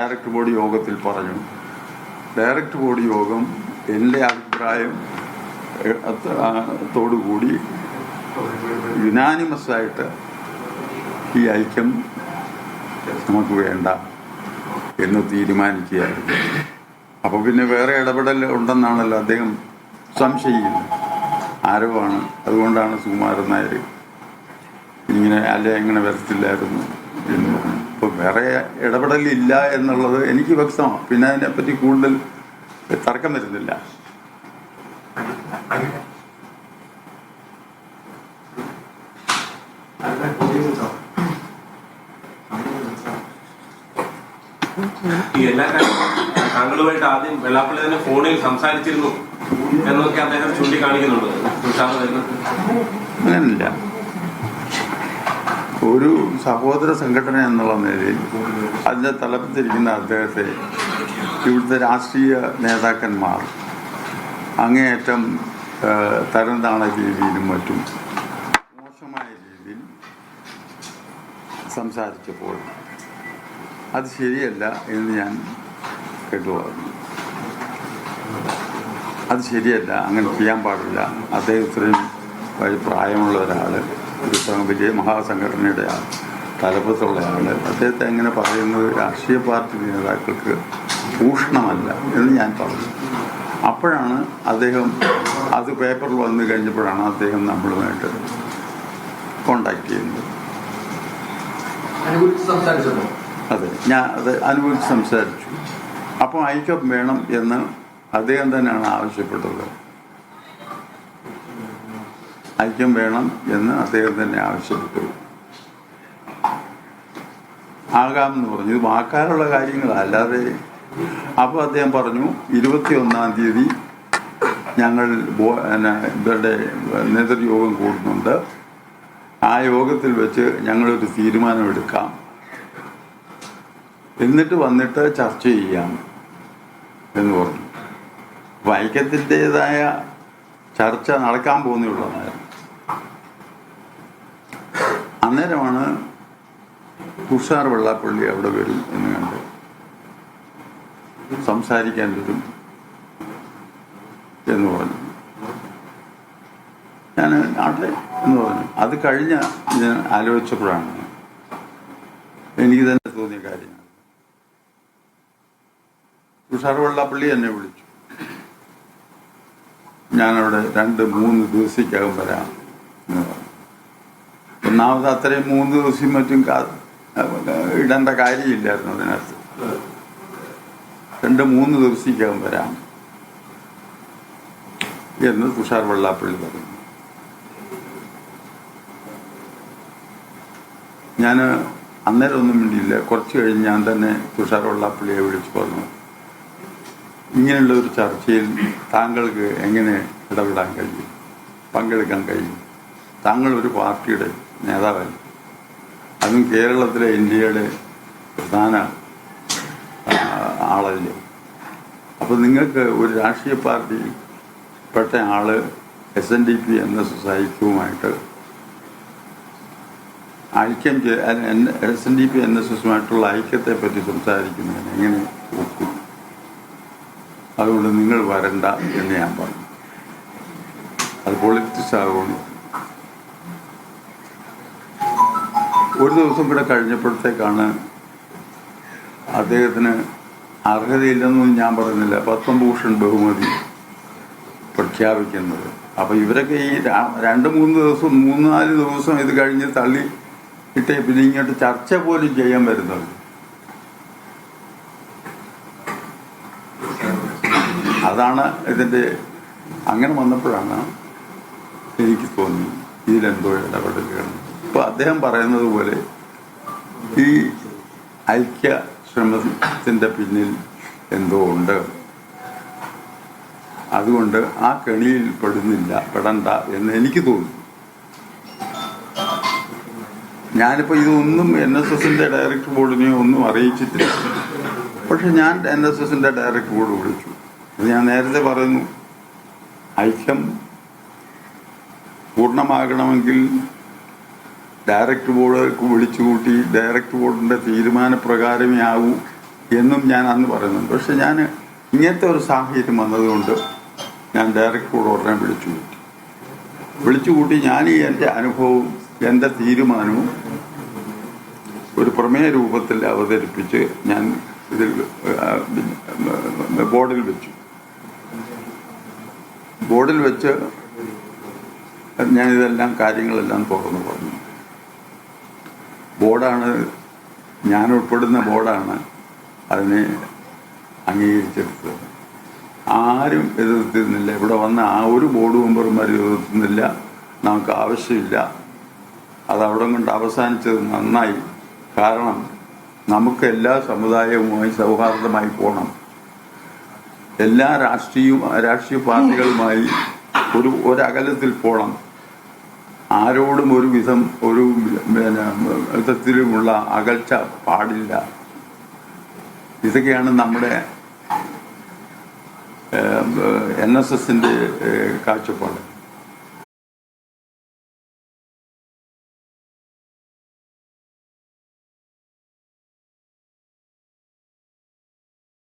Director board യോഗത്തിൽ പറഞ്ഞു. Director board യോഗം എൻ്റെ അഭിപ്രായം ത്തോടുകൂടി യുനാനിമസായിട്ട് ഈ ഐക്യം നമുക്ക് വേണ്ട എന്ന് തീരുമാനിക്കുകയായിരുന്നു. അപ്പോൾ പിന്നെ വേറെ ഇടപെടൽ ഉണ്ടെന്നാണല്ലോ അദ്ദേഹം സംശയിക്കുന്നത്. ആരവാണ്, അതുകൊണ്ടാണ് സുകുമാരൻ നായർ ഇങ്ങനെ എങ്ങനെ വരത്തില്ലായിരുന്നു എന്ന് പറഞ്ഞു. ഇപ്പോൾ വേറെ ഇടപെടലില്ല എന്നുള്ളത് എനിക്ക് വ്യക്തമാണ്. പിന്നെ അതിനെപ്പറ്റി കൂടുതൽ തർക്കം വരുന്നില്ല. ഈ എല്ലാ കാര്യങ്ങളും താങ്കളുമായിട്ട് ആദ്യം വെള്ളാപ്പള്ളി തന്നെ ഫോണിൽ സംസാരിച്ചിരുന്നു എന്നൊക്കെ അദ്ദേഹം ചൂണ്ടിക്കാണിക്കുന്നുണ്ട്. അങ്ങനല്ല, ഒരു സഹോദര സംഘടന എന്നുള്ള നിലയിൽ അതിൻ്റെ തലപ്പത്തിരിക്കുന്ന അദ്ദേഹത്തെ ഇവിടുത്തെ രാഷ്ട്രീയ നേതാക്കന്മാർ അങ്ങേയറ്റം തരം താണ രീതിയിലും മറ്റും മോശമായ രീതിയിൽ സംസാരിച്ചപ്പോൾ അത് ശരിയല്ല എന്ന് ഞാൻ കേട്ടുപറഞ്ഞു. അത് ശരിയല്ല, അങ്ങനെ ചെയ്യാൻ പാടില്ല. അദ്ദേഹം ഇത്രയും പ്രായമുള്ള ഒരാൾ, ഒരു വലിയ മഹാസംഘടനയുടെ തലപ്പത്തുള്ള ആൾ, അദ്ദേഹത്തെ എങ്ങനെ പറയുന്നത് രാഷ്ട്രീയ പാർട്ടി നേതാക്കൾക്ക് ഭൂഷണമല്ല എന്ന് ഞാൻ പറഞ്ഞു. അപ്പോഴാണ് അദ്ദേഹം അത് പേപ്പറിൽ വന്നു കഴിഞ്ഞപ്പോഴാണ് അദ്ദേഹം നമ്മളുമായിട്ട് കോണ്ടാക്ട് ചെയ്യുന്നത്. അതെ, ഞാൻ അത് അനുഭവിച്ച് സംസാരിച്ചു. അപ്പോൾ ഐക്യം വേണം എന്ന് അദ്ദേഹം തന്നെയാണ് ആവശ്യപ്പെട്ടത്. ഐക്യം വേണം എന്ന് അദ്ദേഹം തന്നെ ആവശ്യപ്പെട്ടു. ആകാമെന്ന് പറഞ്ഞു. ഇത് വാക്കാലുള്ള കാര്യങ്ങളല്ല, അല്ലാതെ. അപ്പോൾ അദ്ദേഹം പറഞ്ഞു 21-ാം തീയതി ഞങ്ങൾ ഇവരുടെ നേതൃയോഗം കൂടുന്നുണ്ട്, ആ യോഗത്തിൽ വെച്ച് ഞങ്ങളൊരു തീരുമാനമെടുക്കാം, എന്നിട്ട് വന്നിട്ട് ചർച്ച ചെയ്യാം എന്ന് പറഞ്ഞു. അപ്പോൾ ഐക്യത്തിൻ്റെതായ ചർച്ച നടക്കാൻ പോകുന്നുള്ളൂ. അന്നേരമാണ് തുഷാർ വെള്ളാപ്പള്ളി അവിടെ വരും എന്ന് കണ്ട് സംസാരിക്കാൻ വരും എന്ന് പറഞ്ഞു. ഞാൻ ആട്ടെ എന്ന് പറഞ്ഞു. അത് കഴിഞ്ഞ ഞാൻ ആലോചിച്ചപ്പോഴാണ് എനിക്ക് തന്നെ തോന്നിയ കാര്യമാണ്. തുഷാർ വെള്ളാപ്പള്ളി എന്നെ വിളിച്ചു. ഞാനവിടെ 2-3 ദിവസത്തേക്കകം വരാം എന്ന് പറഞ്ഞു. ഒന്നാമത് അത്രയും 3 ദിവസം മറ്റും ഇടേണ്ട കാര്യമില്ലായിരുന്നു അതിനകത്ത്. 2-3 ദിവസത്തേക്കകം വരാം എന്ന് തുഷാർ വെള്ളാപ്പള്ളി പറഞ്ഞു. ഞാൻ അന്നേരം ഒന്നും വേണ്ടിയില്ല. കുറച്ച് കഴിഞ്ഞ് ഞാൻ തന്നെ തുഷാർ വെള്ളാപ്പള്ളിയെ വിളിച്ചു പറഞ്ഞു, ഇങ്ങനെയുള്ള ഒരു ചർച്ചയിൽ താങ്കൾക്ക് എങ്ങനെ ഇടപെടാൻ കഴിയും, പങ്കെടുക്കാൻ കഴിയും? താങ്കൾ ഒരു പാർട്ടിയുടെ നേതാവല്ല, അതും കേരളത്തിലെ ഇന്ത്യയുടെ പ്രധാന ആളല്ലേ. അപ്പോൾ നിങ്ങൾക്ക് ഒരു രാഷ്ട്രീയ പാർട്ടി പെട്ട ആള് SNDP NSS ഐക്യവുമായിട്ട് ഐക്യം SNDP NSSമായിട്ടുള്ള ഐക്യത്തെ പറ്റി സംസാരിക്കുന്നതിന് എങ്ങനെ ഒക്കും? അതുകൊണ്ട് നിങ്ങൾ വരണ്ട എന്ന് ഞാൻ പറഞ്ഞു. അത് പൊളിറ്റിക്സ് ആകുന്നു. ഒരു ദിവസം കൂടെ കഴിഞ്ഞപ്പോഴത്തേക്കാണ് അദ്ദേഹത്തിന് അർഹതയില്ലെന്നൊന്നും ഞാൻ പറയുന്നില്ല, പത്മഭൂഷൺ ബഹുമതി പ്രഖ്യാപിക്കുന്നത്. അപ്പോൾ ഇവരൊക്കെ ഈ 2-3 ദിവസം 3-4 ദിവസം ഇത് കഴിഞ്ഞ് തള്ളിയിട്ടേ പിന്നെ ഇങ്ങോട്ട് ചർച്ച പോലും ചെയ്യാൻ വരുന്നത്. അതാണ് ഇതിൻ്റെ. അങ്ങനെ വന്നപ്പോഴാണ് എനിക്ക് തോന്നി ഇതിലെന്തോ ഇടപെടലുകൾ. ഇപ്പോൾ അദ്ദേഹം പറയുന്നത് പോലെ ഈ ഐക്യ ശ്രമത്തിൻ്റെ പിന്നിൽ എന്തോ ഉണ്ട്, അതുകൊണ്ട് ആ കെണിയിൽ പെടണ്ട എന്ന് എനിക്ക് തോന്നി. ഞാനിപ്പോൾ ഇതൊന്നും NSSൻ്റെ ഡയറക്ടർ ബോർഡിനെയോ ഒന്നും അറിയിച്ചിട്ടില്ല. പക്ഷെ ഞാൻ NSSൻ്റെ ഡയറക്ടർ ബോർഡ് വിളിച്ചു. ഞാൻ നേരത്തെ പറയുന്നു, ഐക്യം പൂർണ്ണമാകണമെങ്കിൽ ഡയറക്ടർ ബോർഡ് വിളിച്ചുകൂട്ടി ഡയറക്ടർ ബോർഡിൻ്റെ തീരുമാനപ്രകാരമേ ആവൂ എന്നും ഞാൻ അന്ന് പറയുന്നുണ്ട്. പക്ഷെ ഞാൻ ഇങ്ങനത്തെ ഒരു സാഹചര്യം വന്നതുകൊണ്ട് ഞാൻ ഡയറക്ടറോട് ഉടനെ വിളിച്ചു കൂട്ടി ഞാൻ ഈ എൻ്റെ അനുഭവവും എൻ്റെ തീരുമാനവും ഒരു പ്രമേയ രൂപത്തിൽ അവതരിപ്പിച്ച് ഞാൻ ഇതിൽ ബോർഡിൽ വെച്ച് ഞാനിതെല്ലാം കാര്യങ്ങളെല്ലാം തുറന്നു പറഞ്ഞു. ബോർഡാണ്, ഞാൻ ഉൾപ്പെടുന്ന ബോർഡാണ് അതിനെ അംഗീകരിച്ചെടുത്തത്. ആരും എതിർത്തിരുന്നില്ല. ഇവിടെ വന്ന ആ ഒരു ബോർഡ് മെമ്പർമാരും എതിർത്തുന്നില്ല. നമുക്ക് ആവശ്യമില്ല. അതവിടെ കൊണ്ട് അവസാനിച്ചത് നന്നായി. കാരണം നമുക്ക് എല്ലാ സമുദായവുമായി സൗഹാർദ്ദമായി പോകണം. എല്ലാ രാഷ്ട്രീയ പാർട്ടികളുമായി ഒരകലത്തിൽ പോകണം. ആരോടും ഒരു വിധത്തിലുമുള്ള അകൽച്ച പാടില്ല. ഇതൊക്കെയാണ് നമ്മുടെ NSSന്റെ കാഴ്ചപ്പാട്.